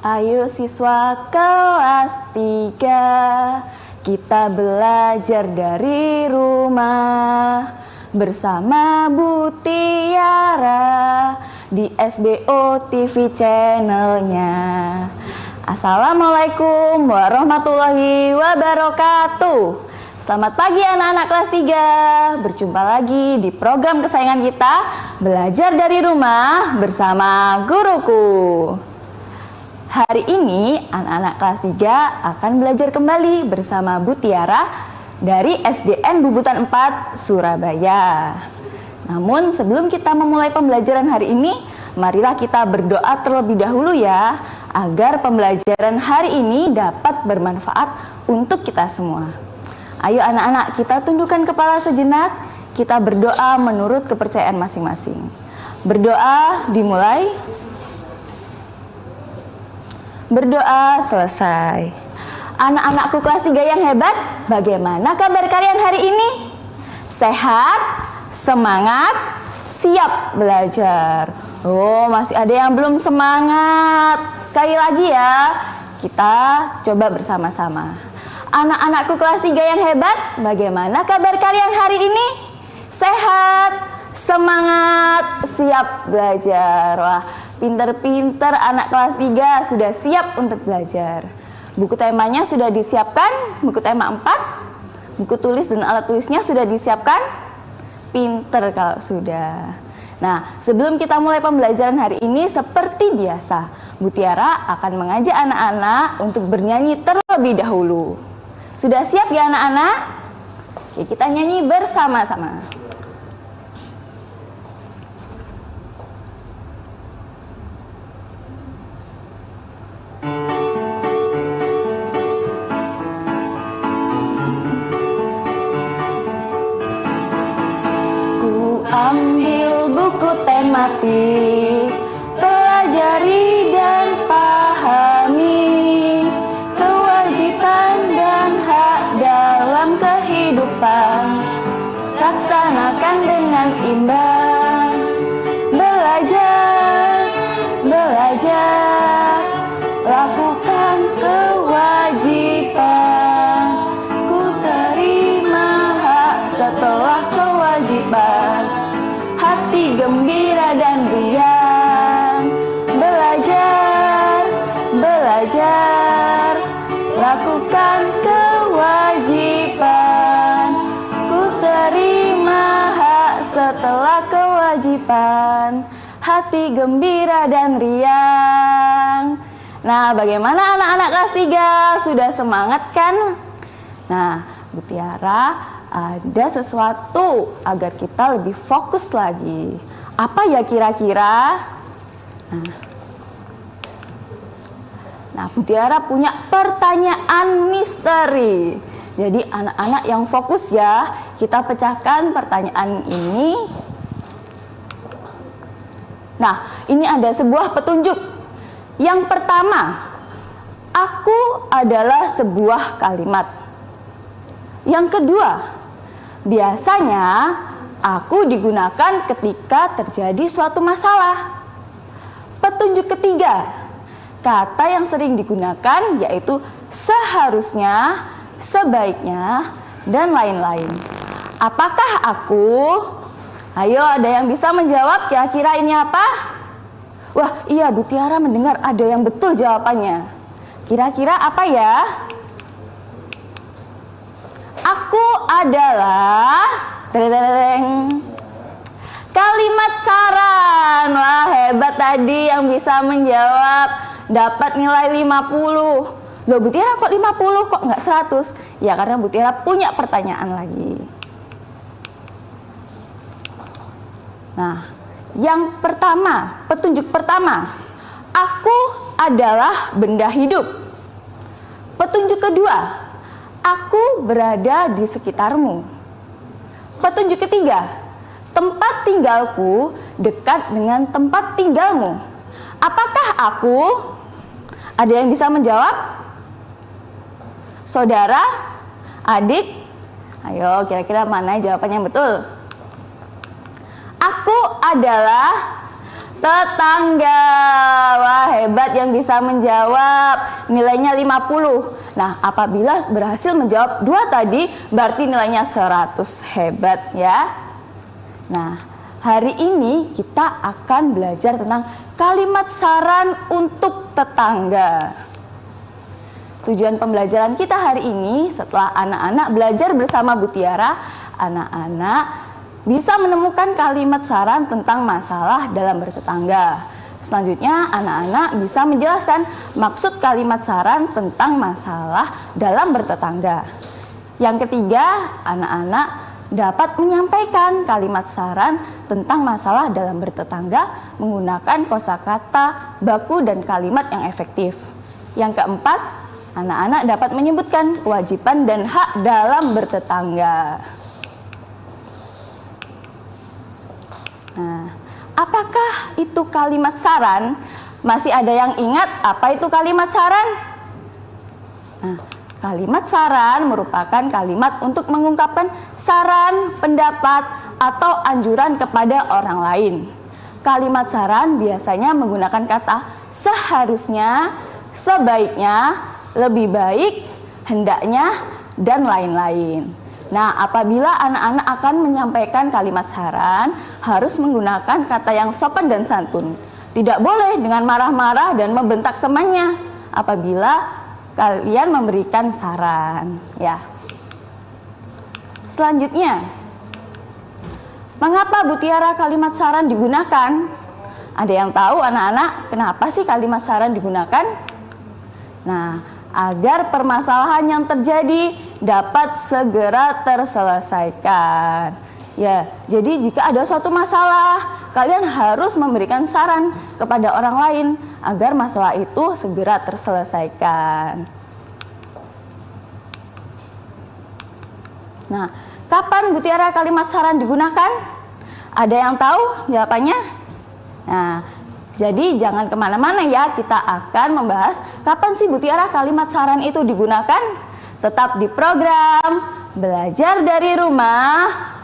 Ayo siswa kelas 3, kita belajar dari rumah bersama Bu Tiara di SBO TV channelnya. Assalamualaikum warahmatullahi wabarakatuh. Selamat pagi anak-anak kelas 3. Berjumpa lagi di program kesayangan kita, Belajar dari Rumah bersama Guruku. Hari ini anak-anak kelas 3 akan belajar kembali bersama Bu Tiara dari SDN Bubutan 4 Surabaya. Namun sebelum kita memulai pembelajaran hari ini, marilah kita berdoa terlebih dahulu ya, agar pembelajaran hari ini dapat bermanfaat untuk kita semua. Ayo anak-anak, kita tundukkan kepala sejenak, kita berdoa menurut kepercayaan masing-masing. Berdoa dimulai. Berdoa selesai. Anak-anakku kelas 3 yang hebat, bagaimana kabar kalian hari ini? Sehat, semangat, siap belajar. Oh, masih ada yang belum semangat. Sekali lagi ya, kita coba bersama-sama. Anak-anakku kelas 3 yang hebat, bagaimana kabar kalian hari ini? Sehat, semangat, siap belajar. Wah, pinter-pinter anak kelas 3 sudah siap untuk belajar. Buku temanya sudah disiapkan, buku tema 4, buku tulis dan alat tulisnya sudah disiapkan. Pinter kalau sudah. Nah, sebelum kita mulai pembelajaran hari ini, seperti biasa, Bu Tiara akan mengajak anak-anak untuk bernyanyi terlebih dahulu. Sudah siap ya anak-anak? Oke, kita nyanyi bersama-sama. Ambil buku tematik, pelajari dan pahami kewajiban dan hak dalam kehidupan, laksanakan dengan imbang. Belajar, belajar, lakukan kewajiban, ku terima hak setelah kewajiban, hati gembira dan riang. Belajar, belajar, lakukan kewajiban, ku terima hak setelah kewajiban, hati gembira dan riang. Nah, bagaimana anak-anak kelas 3? Sudah semangat kan? Nah, Bu Tiara ada sesuatu agar kita lebih fokus lagi. Apa ya kira-kira? Nah, Bu Tiara punya pertanyaan misteri. Jadi anak-anak yang fokus ya, kita pecahkan pertanyaan ini. Nah, ini ada sebuah petunjuk. Yang pertama, aku adalah sebuah kalimat. Yang kedua, biasanya aku digunakan ketika terjadi suatu masalah. Petunjuk ketiga, kata yang sering digunakan yaitu seharusnya, sebaiknya, dan lain-lain. Apakah aku? Ayo, ada yang bisa menjawab kira-kira ini apa? Wah, iya, Bu Tiara mendengar ada yang betul jawabannya. Kira-kira apa ya? Aku adalah kalimat saran. Wah, hebat tadi yang bisa menjawab, dapat nilai 50. Loh, Bu Tiara kok 50 kok nggak 100? Ya karena Bu Tiara punya pertanyaan lagi. Nah, yang pertama, petunjuk pertama, aku adalah benda hidup. Petunjuk kedua, aku berada di sekitarmu. Petunjuk ketiga, tempat tinggalku dekat dengan tempat tinggalmu. Apakah aku? Ada yang bisa menjawab? Saudara, adik, Ayo, kira-kira mana jawabannya yang betul? Aku adalah tetangga. Wah, hebat yang bisa menjawab. Nilainya 50. Nah, apabila berhasil menjawab 2 tadi, berarti nilainya 100. Hebat ya. Nah, hari ini kita akan belajar tentang kalimat saran untuk tetangga. Tujuan pembelajaran kita hari ini, setelah anak-anak belajar bersama Bu Tiara, anak-anak bisa menemukan kalimat saran tentang masalah dalam bertetangga. Selanjutnya, anak-anak bisa menjelaskan maksud kalimat saran tentang masalah dalam bertetangga. Yang ketiga, anak-anak dapat menyampaikan kalimat saran tentang masalah dalam bertetangga menggunakan kosakata, baku, dan kalimat yang efektif. Yang keempat, anak-anak dapat menyebutkan kewajiban dan hak dalam bertetangga. Nah, apakah itu kalimat saran? Masih ada yang ingat apa itu kalimat saran? Nah, kalimat saran merupakan kalimat untuk mengungkapkan saran, pendapat, atau anjuran kepada orang lain. Kalimat saran biasanya menggunakan kata seharusnya, sebaiknya, lebih baik, hendaknya, dan lain-lain. Nah, apabila anak-anak akan menyampaikan kalimat saran, harus menggunakan kata yang sopan dan santun. Tidak boleh dengan marah-marah dan membentak temannya apabila kalian memberikan saran, ya. Selanjutnya, mengapa Bu Tiara kalimat saran digunakan? Ada yang tahu anak-anak kenapa sih kalimat saran digunakan? Nah, agar permasalahan yang terjadi dapat segera terselesaikan. Ya, jadi jika ada suatu masalah, kalian harus memberikan saran kepada orang lain agar masalah itu segera terselesaikan. Nah, kapan Bu Tiara kalimat saran digunakan? Ada yang tahu jawabannya? Nah, jadi jangan kemana-mana ya, kita akan membahas kapan sih Bu Tiara kalimat saran itu digunakan. Tetap di program Belajar dari Rumah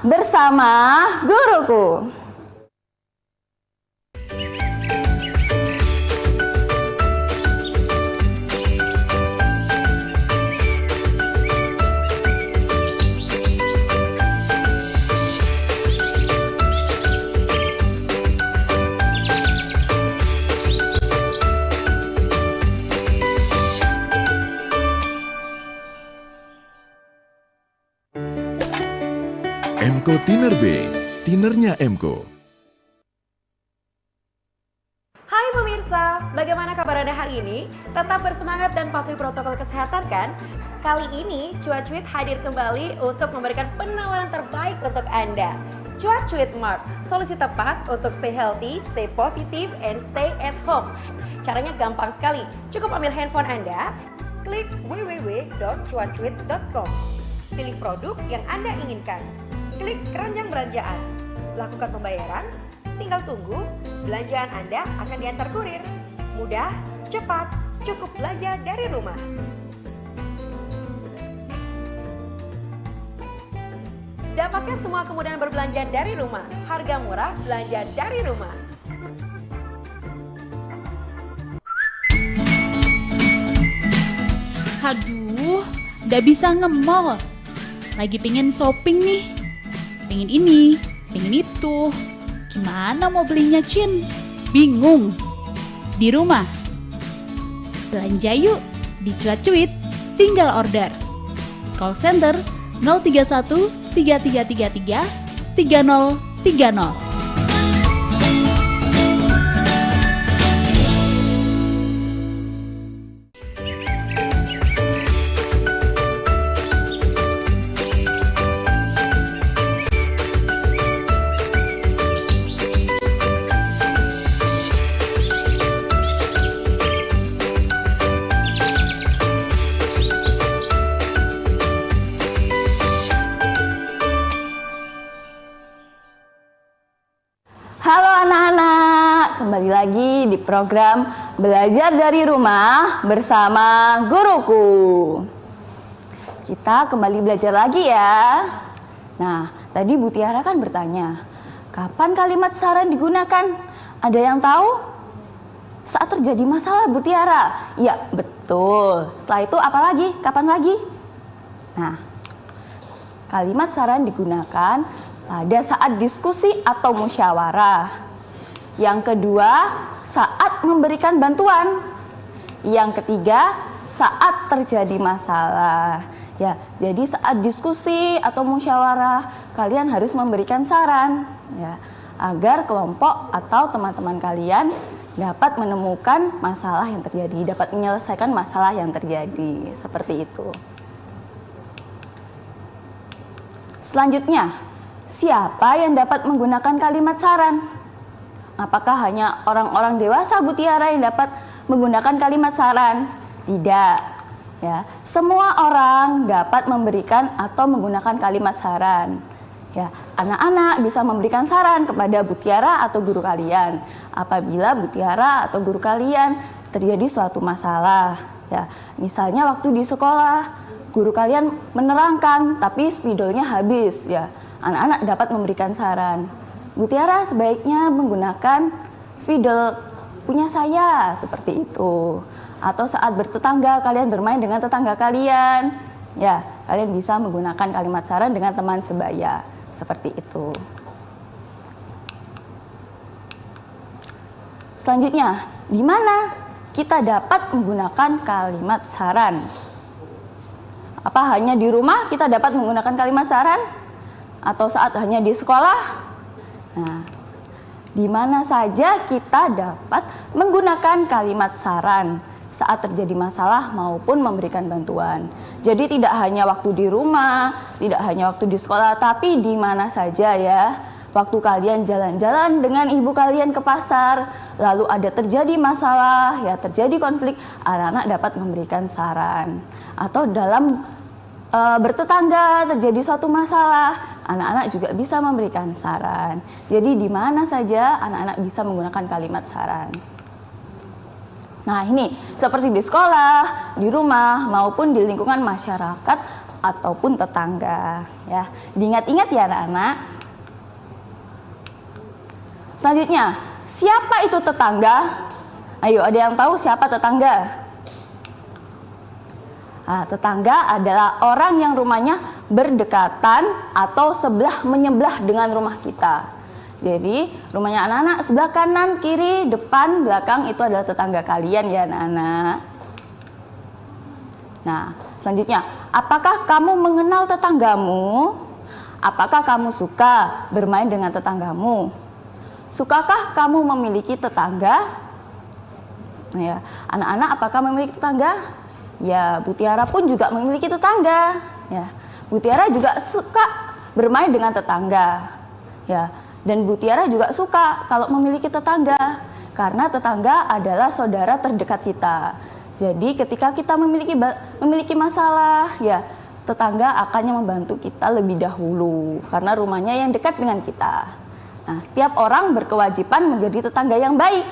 bersama Guruku. Emco Tiner B, tinernya Emco. Hai pemirsa, bagaimana kabar Anda hari ini? Tetap bersemangat dan patuhi protokol kesehatan kan? Kali ini Cuacuit hadir kembali untuk memberikan penawaran terbaik untuk Anda. Cuacuit Mart, solusi tepat untuk stay healthy, stay positive, and stay at home. Caranya gampang sekali, cukup ambil handphone Anda, klik www.cuacuit.com, pilih produk yang Anda inginkan. Klik keranjang belanjaan, lakukan pembayaran, tinggal tunggu, belanjaan Anda akan diantar kurir. Mudah, cepat, cukup belanja dari rumah. Dapatkan semua kemudahan berbelanja dari rumah, harga murah, belanja dari rumah. Aduh, nggak bisa nge-mall. Lagi pengen shopping nih. Pengen ini, pengen itu. Gimana mau belinya, Cin? Bingung. Di rumah. Belanja yuk di Cuacuit, tinggal order. Call center 031 3333 3030. Halo anak-anak, kembali lagi di program Belajar dari Rumah bersama Guruku. kita kembali belajar lagi ya. Nah, tadi Bu Tiara kan bertanya, kapan kalimat saran digunakan? Ada yang tahu? Saat terjadi masalah, Bu Tiara. Ya, betul. Setelah itu apa lagi? Kapan lagi? Nah, kalimat saran digunakan pada saat diskusi atau musyawarah. Yang kedua, saat memberikan bantuan. Yang ketiga, saat terjadi masalah. Ya, jadi saat diskusi atau musyawarah, kalian harus memberikan saran ya, agar kelompok atau teman-teman kalian dapat menemukan masalah yang terjadi, dapat menyelesaikan masalah yang terjadi. Seperti itu. Selanjutnya, siapa yang dapat menggunakan kalimat saran? Apakah hanya orang-orang dewasa, Bu Tiara, yang dapat menggunakan kalimat saran? Tidak. Ya, semua orang dapat memberikan atau menggunakan kalimat saran. Ya, anak-anak bisa memberikan saran kepada Bu Tiara atau guru kalian apabila Bu Tiara atau guru kalian terjadi suatu masalah. Ya, misalnya waktu di sekolah, guru kalian menerangkan tapi spidolnya habis. Ya, anak-anak dapat memberikan saran. Bu Tiara sebaiknya menggunakan spidol punya saya, seperti itu. Atau saat bertetangga, kalian bermain dengan tetangga kalian, ya, kalian bisa menggunakan kalimat saran dengan teman sebaya, seperti itu. Selanjutnya, di mana kita dapat menggunakan kalimat saran? Apa hanya di rumah kita dapat menggunakan kalimat saran? Atau saat hanya di sekolah? Nah, di mana saja kita dapat menggunakan kalimat saran saat terjadi masalah maupun memberikan bantuan. Jadi tidak hanya waktu di rumah, tidak hanya waktu di sekolah, tapi di mana saja ya. Waktu kalian jalan-jalan dengan ibu kalian ke pasar, lalu ada terjadi masalah, ya terjadi konflik, anak-anak dapat memberikan saran. Atau dalam bertetangga terjadi suatu masalah, anak-anak juga bisa memberikan saran. Jadi di mana saja anak-anak bisa menggunakan kalimat saran. Nah, ini seperti di sekolah, di rumah, maupun di lingkungan masyarakat ataupun tetangga. Ya, diingat-ingat ya anak-anak. Selanjutnya, siapa itu tetangga? Ayo, ada yang tahu siapa tetangga? Nah, tetangga adalah orang yang rumahnya berdekatan atau sebelah menyebelah dengan rumah kita. Jadi rumahnya anak-anak sebelah kanan, kiri, depan, belakang itu adalah tetangga kalian ya anak-anak. Nah, selanjutnya, apakah kamu mengenal tetanggamu? Apakah kamu suka bermain dengan tetanggamu? Sukakah kamu memiliki tetangga? Nah, ya, anak-anak apakah memiliki tetangga? Ya, Bu Tiara pun juga memiliki tetangga. Ya, Bu Tiara juga suka bermain dengan tetangga. Ya, dan Bu Tiara juga suka kalau memiliki tetangga, karena tetangga adalah saudara terdekat kita. Jadi ketika kita memiliki masalah, ya tetangga akan membantu kita lebih dahulu karena rumahnya yang dekat dengan kita. Nah, setiap orang berkewajiban menjadi tetangga yang baik.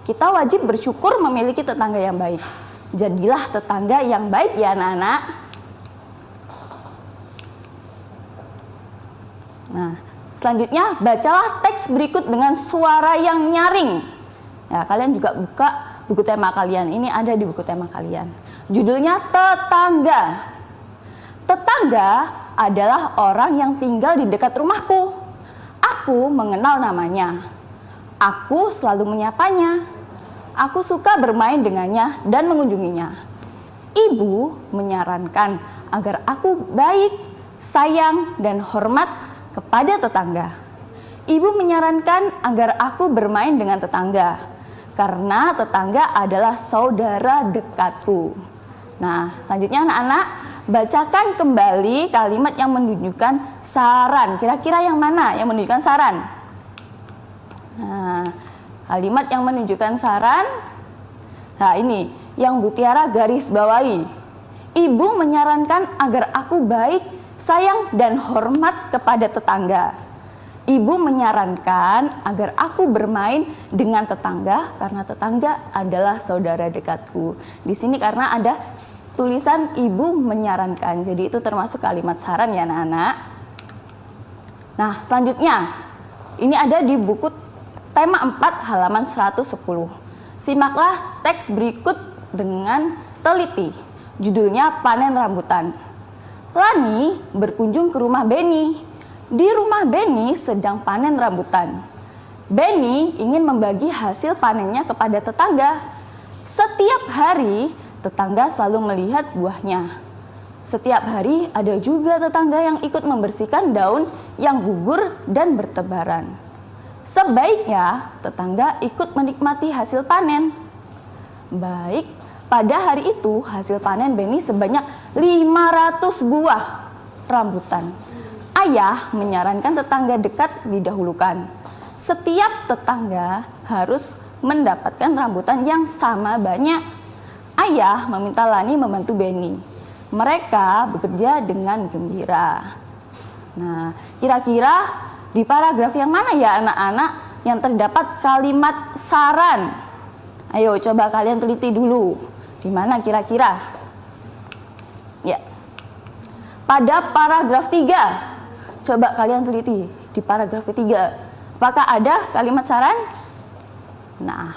Kita wajib bersyukur memiliki tetangga yang baik. Jadilah tetangga yang baik ya anak-anak. Nah, selanjutnya bacalah teks berikut dengan suara yang nyaring. Ya, kalian juga buka buku tema kalian. Ini ada di buku tema kalian. Judulnya Tetangga. Tetangga adalah orang yang tinggal di dekat rumahku. Aku mengenal namanya. Aku selalu menyapanya. Aku suka bermain dengannya dan mengunjunginya. Ibu menyarankan agar aku baik, sayang, dan hormat kepada tetangga. Ibu menyarankan agar aku bermain dengan tetangga, karena tetangga adalah saudara dekatku. Nah, selanjutnya anak-anak, bacakan kembali kalimat yang menunjukkan saran. Kira-kira yang mana yang menunjukkan saran? Nah, kalimat yang menunjukkan saran, nah ini yang Bu Tiara garis bawahi. Ibu menyarankan agar aku baik, sayang, dan hormat kepada tetangga. Ibu menyarankan agar aku bermain dengan tetangga karena tetangga adalah saudara dekatku. Di sini karena ada tulisan ibu menyarankan. Jadi itu termasuk kalimat saran ya anak-anak. Nah, selanjutnya ini ada di buku tema 4 halaman 110. Simaklah teks berikut dengan teliti. Judulnya Panen Rambutan. Lani berkunjung ke rumah Benny. Di rumah Benny sedang panen rambutan. Benny ingin membagi hasil panennya kepada tetangga. Setiap hari tetangga selalu melihat buahnya. Setiap hari ada juga tetangga yang ikut membersihkan daun yang gugur dan bertebaran. Sebaiknya tetangga ikut menikmati hasil panen. Baik, pada hari itu hasil panen Benny sebanyak 500 buah rambutan. Ayah menyarankan tetangga dekat didahulukan. Setiap tetangga harus mendapatkan rambutan yang sama banyak. Ayah meminta Lani membantu Benny. Mereka bekerja dengan gembira. Nah, kira-kira di paragraf yang mana ya anak-anak yang terdapat kalimat saran? Ayo coba kalian teliti dulu. Di mana kira-kira? Ya. Pada paragraf 3. Coba kalian teliti di paragraf ketiga. Apakah ada kalimat saran? Nah,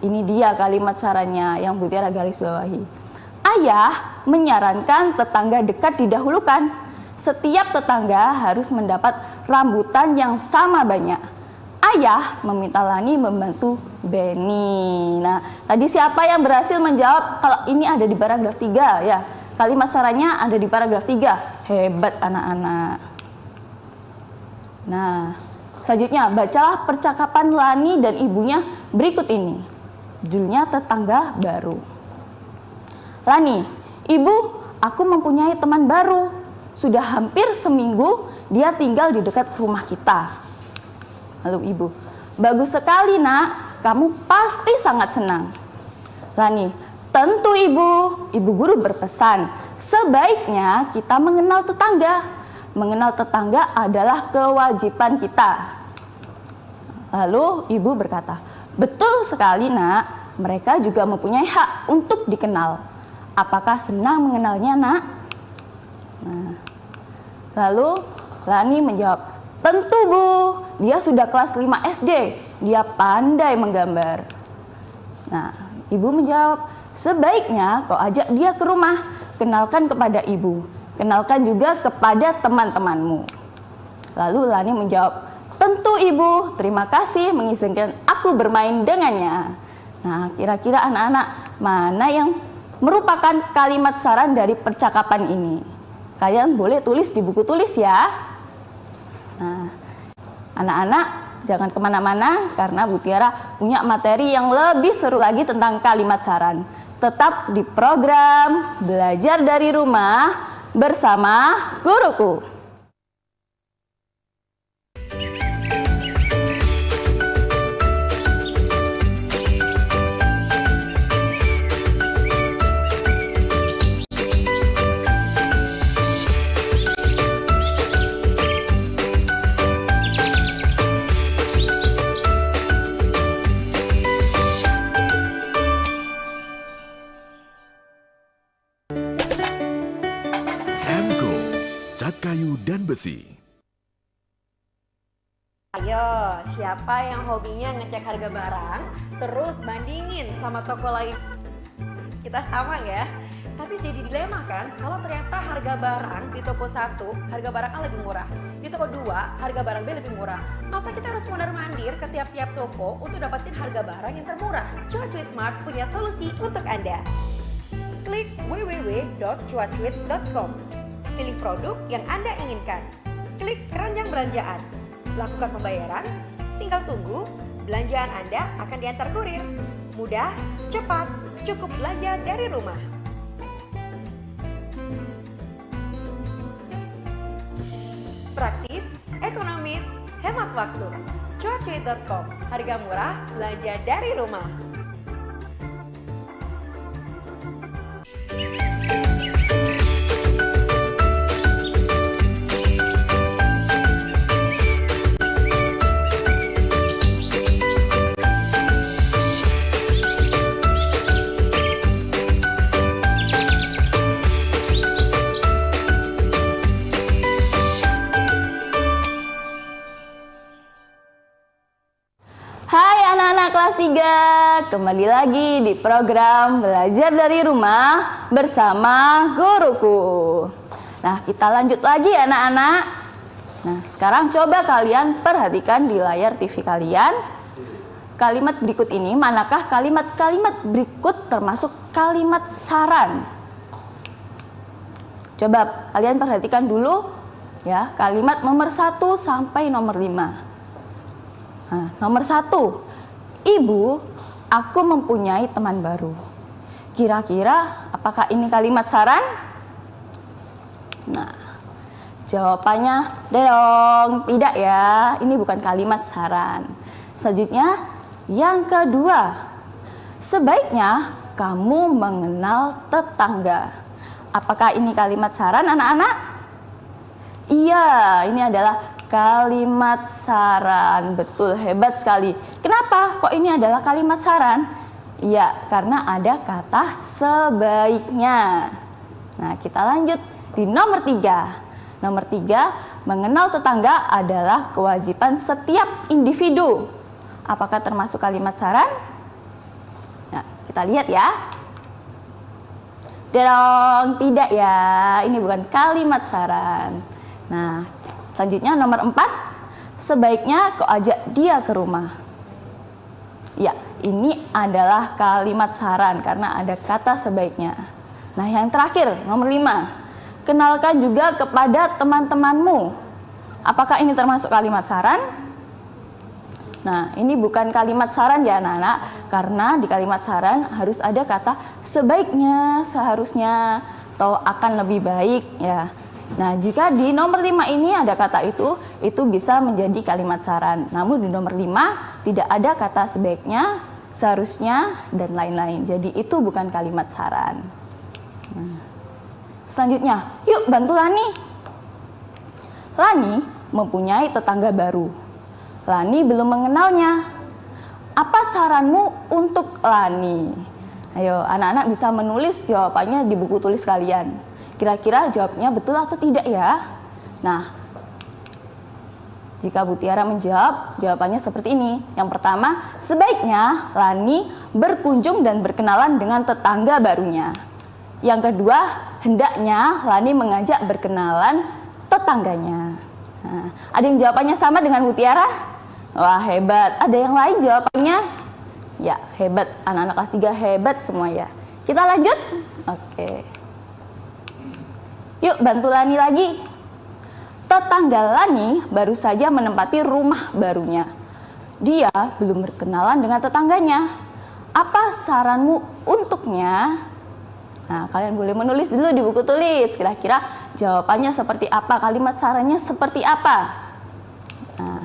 ini dia kalimat sarannya yang Bu Tiara garis bawahi. Ayah menyarankan tetangga dekat didahulukan. Setiap tetangga harus mendapat rambutan yang sama banyak. Ayah meminta Lani membantu Benny. Nah, tadi siapa yang berhasil menjawab kalau ini ada di paragraf 3 ya? Kalimat sarannya ada di paragraf 3. Hebat anak-anak. Nah, selanjutnya bacalah percakapan Lani dan ibunya berikut ini. Judulnya Tetangga Baru. Lani, ibu, aku mempunyai teman baru. Sudah hampir seminggu dia tinggal di dekat rumah kita. Lalu ibu, bagus sekali nak, kamu pasti sangat senang. Lani, tentu ibu. Ibu guru berpesan, sebaiknya kita mengenal tetangga. Mengenal tetangga adalah kewajiban kita. Lalu ibu berkata, betul sekali nak, mereka juga mempunyai hak untuk dikenal. Apakah senang mengenalnya nak? Nah, lalu Lani menjawab, tentu bu, dia sudah kelas 5 SD, dia pandai menggambar. Nah, ibu menjawab, sebaiknya kau ajak dia ke rumah, kenalkan kepada ibu. Kenalkan juga kepada teman-temanmu. Lalu Lani menjawab, tentu ibu, terima kasih mengizinkan aku bermain dengannya. Nah, kira-kira anak-anak mana yang merupakan kalimat saran dari percakapan ini? Kalian boleh tulis di buku tulis ya. Nah, anak-anak jangan kemana-mana karena Bu Tiara punya materi yang lebih seru lagi tentang kalimat saran. Tetap di program Belajar dari Rumah bersama guruku. Cat kayu dan besi. Ayo, siapa yang hobinya ngecek harga barang, terus bandingin sama toko lain? Kita sama ya, tapi jadi dilema kan, kalau ternyata harga barang di toko 1, harga barang A lebih murah. Di toko 2, harga barang B lebih murah. Masa kita harus mondar-mandir ke tiap-tiap toko untuk dapetin harga barang yang termurah? Cuacuit Mart punya solusi untuk Anda. Klik www.cuacuit.com. Pilih produk yang Anda inginkan. Klik keranjang belanjaan. Lakukan pembayaran, tinggal tunggu, belanjaan Anda akan diantar kurir. Mudah, cepat, cukup belanja dari rumah. Praktis, ekonomis, hemat waktu. Cuacuit.com, harga murah, belanja dari rumah. kelas 3, kembali lagi di program Belajar dari Rumah bersama guruku. Nah, kita lanjut lagi ya anak-anak. Nah, sekarang coba kalian perhatikan di layar TV kalian. Kalimat berikut ini, manakah kalimat-kalimat berikut termasuk kalimat saran? Coba kalian perhatikan dulu ya, kalimat nomor 1 sampai nomor 5. Nah, nomor 1, Ibu, aku mempunyai teman baru. Kira-kira apakah ini kalimat saran? Nah, jawabannya dong, tidak ya, ini bukan kalimat saran. Selanjutnya, yang kedua, sebaiknya kamu mengenal tetangga. Apakah ini kalimat saran anak-anak? Iya, ini adalah kalimat saran. Betul, hebat sekali. Kenapa kok ini adalah kalimat saran? Iya, karena ada kata sebaiknya. Nah, kita lanjut di nomor 3. Nomor 3, mengenal tetangga adalah kewajiban setiap individu. Apakah termasuk kalimat saran? Nah, kita lihat ya. Dong, tidak ya. Ini bukan kalimat saran. Nah, selanjutnya nomor 4, sebaiknya kau ajak dia ke rumah. Ya, ini adalah kalimat saran karena ada kata sebaiknya. Nah, yang terakhir, nomor 5, kenalkan juga kepada teman-temanmu. Apakah ini termasuk kalimat saran? Nah, ini bukan kalimat saran ya anak-anak, karena di kalimat saran harus ada kata sebaiknya, seharusnya, atau akan lebih baik ya. Nah, jika di nomor 5 ini ada kata itu bisa menjadi kalimat saran. Namun di nomor 5 tidak ada kata sebaiknya, seharusnya, dan lain-lain. Jadi itu bukan kalimat saran. Nah, selanjutnya, yuk bantu Lani. Lani mempunyai tetangga baru. Lani belum mengenalnya. Apa saranmu untuk Lani? Ayo, anak-anak bisa menulis jawabannya di buku tulis kalian. Kira-kira jawabnya betul atau tidak ya? Nah, jika Bu Tiara menjawab, jawabannya seperti ini. Yang pertama, sebaiknya Lani berkunjung dan berkenalan dengan tetangga barunya. Yang kedua, hendaknya Lani mengajak berkenalan tetangganya. Nah, ada yang jawabannya sama dengan Bu Tiara? Wah, hebat. Ada yang lain jawabannya? Ya, hebat. Anak-anak kelas 3 hebat semua ya. Kita lanjut? Oke. Yuk bantu Lani lagi. Tetangga Lani baru saja menempati rumah barunya. Dia belum berkenalan dengan tetangganya. Apa saranmu untuknya? Nah, kalian boleh menulis dulu di buku tulis. Kira-kira jawabannya seperti apa? Kalimat sarannya seperti apa? Nah,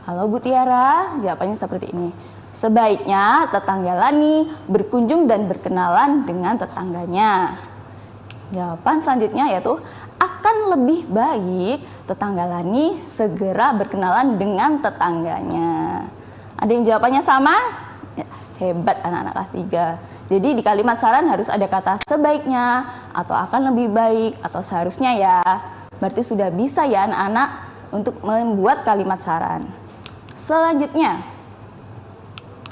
kalau Bu Tiara, jawabannya seperti ini. Sebaiknya tetangga Lani berkunjung dan berkenalan dengan tetangganya. Jawaban selanjutnya yaitu akan lebih baik tetangga Lani segera berkenalan dengan tetangganya. Ada yang jawabannya sama? Ya, hebat anak-anak kelas 3. Jadi di kalimat saran harus ada kata sebaiknya atau akan lebih baik atau seharusnya ya. Berarti sudah bisa ya anak-anak untuk membuat kalimat saran. Selanjutnya,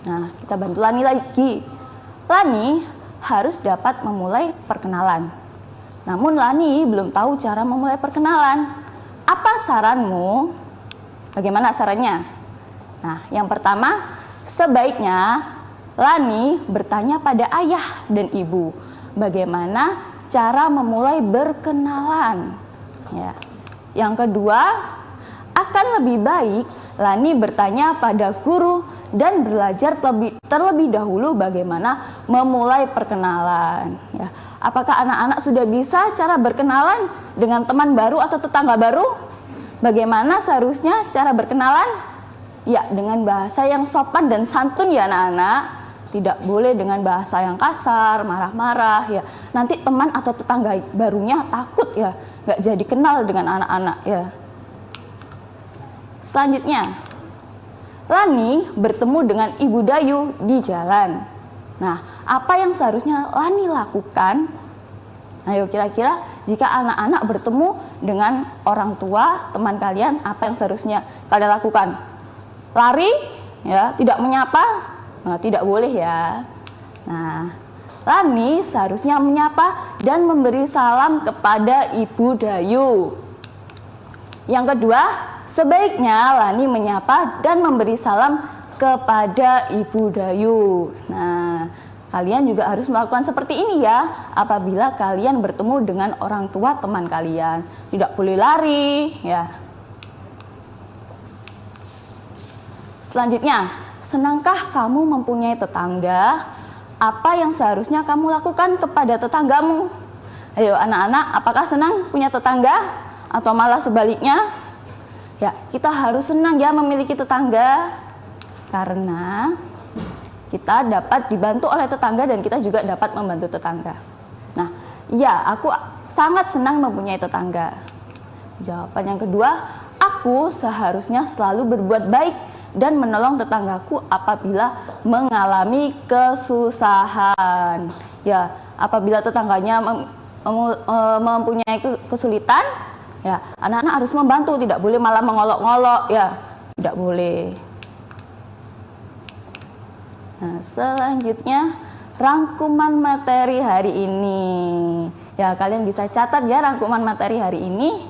nah kita bantu Lani lagi. Lani harus dapat memulai perkenalan. Namun Lani belum tahu cara memulai perkenalan. Apa saranmu? Bagaimana sarannya? Nah, yang pertama, sebaiknya Lani bertanya pada ayah dan ibu bagaimana cara memulai berkenalan. Ya. Yang kedua, akan lebih baik Lani bertanya pada guru dan belajar terlebih dahulu bagaimana memulai perkenalan. Ya. Apakah anak-anak sudah bisa cara berkenalan dengan teman baru atau tetangga baru? Bagaimana seharusnya cara berkenalan? Ya, dengan bahasa yang sopan dan santun ya anak-anak. Tidak boleh dengan bahasa yang kasar, marah-marah ya. Nanti teman atau tetangga barunya takut ya, nggak jadi kenal dengan anak-anak ya. Selanjutnya, Lani bertemu dengan Ibu Dayu di jalan. Nah, apa yang seharusnya Lani lakukan? Ayo kira-kira jika anak-anak bertemu dengan orang tua teman kalian, apa yang seharusnya kalian lakukan? Lari? ya, tidak menyapa, nah, tidak boleh ya. Nah, Lani seharusnya menyapa dan memberi salam kepada Ibu Dayu. Yang kedua, sebaiknya Lani menyapa dan memberi salam kepada Ibu Dayu. Nah, kalian juga harus melakukan seperti ini ya apabila kalian bertemu dengan orang tua teman kalian. Tidak boleh lari ya. Selanjutnya, senangkah kamu mempunyai tetangga? Apa yang seharusnya kamu lakukan kepada tetanggamu? Ayo anak-anak, apakah senang punya tetangga? Atau malah sebaliknya? Ya, kita harus senang ya memiliki tetangga. Karena kita dapat dibantu oleh tetangga dan kita juga dapat membantu tetangga. Nah, iya, aku sangat senang mempunyai tetangga. Jawaban yang kedua, aku seharusnya selalu berbuat baik dan menolong tetanggaku apabila mengalami kesusahan. Ya, apabila tetangganya mempunyai kesulitan, ya, anak-anak harus membantu, tidak boleh malah mengolok-ngolok, ya, tidak boleh. Nah, selanjutnya rangkuman materi hari ini. Ya, kalian bisa catat ya rangkuman materi hari ini.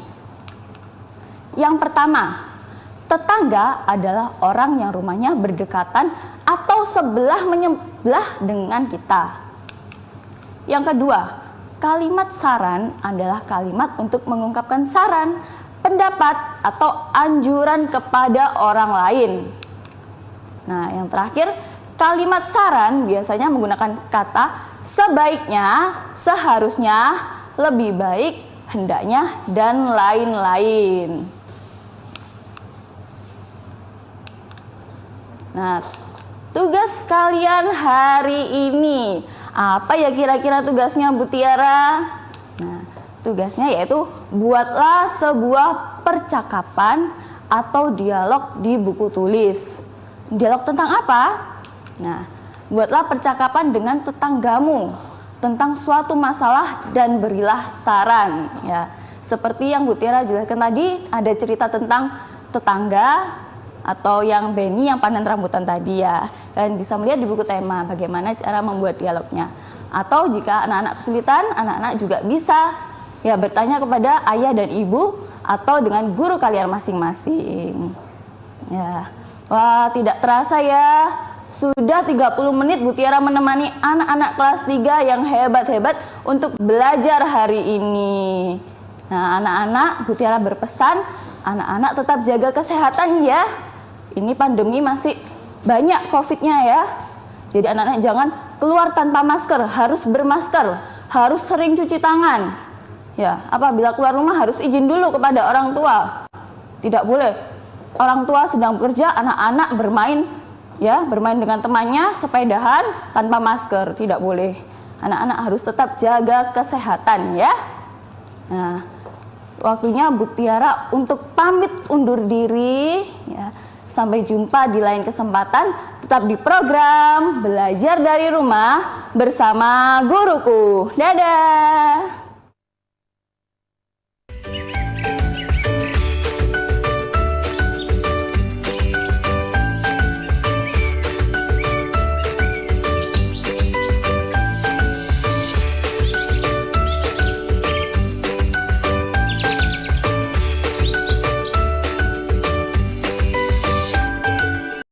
Yang pertama, tetangga adalah orang yang rumahnya berdekatan atau sebelah menyebelah dengan kita. Yang kedua, kalimat saran adalah kalimat untuk mengungkapkan saran, pendapat, atau anjuran kepada orang lain. Nah, yang terakhir, kalimat saran biasanya menggunakan kata sebaiknya, seharusnya, lebih baik, hendaknya, dan lain-lain. Nah, tugas kalian hari ini, apa ya kira-kira tugasnya Bu Tiara? Nah, tugasnya yaitu buatlah sebuah percakapan atau dialog di buku tulis. Dialog tentang apa? Nah, buatlah percakapan dengan tetanggamu tentang suatu masalah dan berilah saran. Ya, seperti yang Bu Tiara jelaskan tadi, ada cerita tentang tetangga atau yang Benny yang panen rambutan tadi ya. Kalian bisa melihat di buku tema bagaimana cara membuat dialognya. Atau jika anak-anak kesulitan, anak-anak juga bisa ya bertanya kepada ayah dan ibu atau dengan guru kalian masing-masing. Ya. Wah, tidak terasa ya. Sudah 30 menit Bu Tiara menemani anak-anak kelas 3 yang hebat-hebat untuk belajar hari ini. Nah, anak-anak, Bu Tiara berpesan, anak-anak tetap jaga kesehatan ya. Ini pandemi masih banyak COVID-nya ya. Jadi anak-anak jangan keluar tanpa masker, harus bermasker, harus sering cuci tangan. Ya, apabila keluar rumah harus izin dulu kepada orang tua. Tidak boleh orang tua sedang bekerja, anak-anak bermain ya, bermain dengan temannya sepedahan tanpa masker, tidak boleh. Anak-anak harus tetap jaga kesehatan ya. Nah, waktunya Bu Tiara untuk pamit undur diri ya. Sampai jumpa di lain kesempatan, tetap di program Belajar dari Rumah bersama Guruku. Dadah.